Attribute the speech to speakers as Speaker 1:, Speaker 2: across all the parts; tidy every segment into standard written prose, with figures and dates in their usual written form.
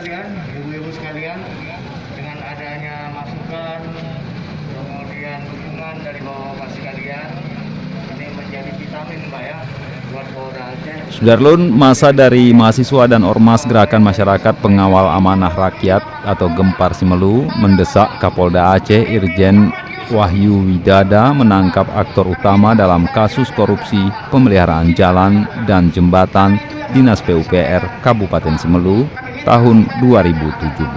Speaker 1: sekalian, ibu-ibu sekalian, dengan adanya masukan, kemudian dukungan dari bapak-bapak sekalian, ini menjadi vitamin Pak ya, buat Polda Aceh.
Speaker 2: Sudarlun, masa dari mahasiswa dan ormas Gerakan Masyarakat Pengawal Amanah Rakyat atau Gempar Simelu mendesak Kapolda Aceh Irjen Wahyu Widada menangkap aktor utama dalam kasus korupsi pemeliharaan jalan dan jembatan Dinas PUPR Kabupaten Simelu tahun 2017.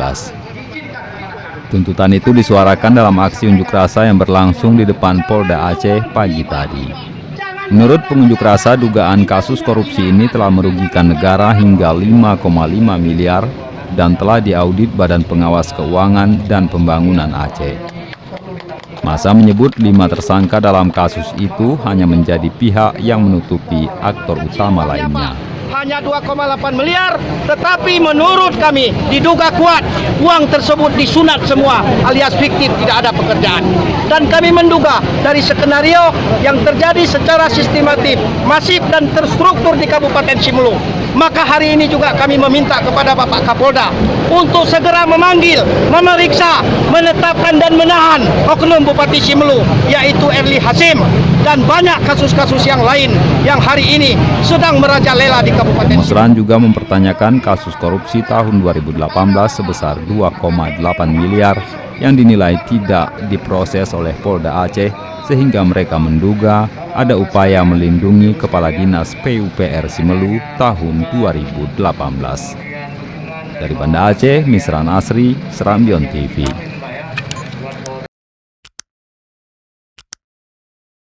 Speaker 2: Tuntutan itu disuarakan dalam aksi unjuk rasa yang berlangsung di depan Polda Aceh pagi tadi. Menurut pengunjuk rasa, dugaan kasus korupsi ini telah merugikan negara hingga 5,5 miliar dan telah diaudit Badan Pengawas Keuangan dan Pembangunan Aceh. Masa menyebut 5 tersangka dalam kasus itu hanya menjadi pihak yang menutupi aktor utama lainnya.
Speaker 3: Hanya 2,8 miliar, tetapi menurut kami diduga kuat uang tersebut disunat semua alias fiktif, tidak ada pekerjaan. Dan kami menduga dari skenario yang terjadi secara sistematif, masif dan terstruktur di Kabupaten Simelu. Maka hari ini juga kami meminta kepada Bapak Kapolda untuk segera memanggil, memeriksa, menetapkan dan menahan oknum Bupati Simelu, yaitu Erli Hasim, dan banyak kasus-kasus yang lain yang hari ini sedang merajalela di Kabupaten
Speaker 2: Demonstran juga mempertanyakan kasus korupsi tahun 2018 sebesar 2,8 miliar yang dinilai tidak diproses oleh Polda Aceh, sehingga mereka menduga ada upaya melindungi Kepala Dinas PUPR Simelu tahun 2018. Dari Banda Aceh, Misran Asri, Serambion TV.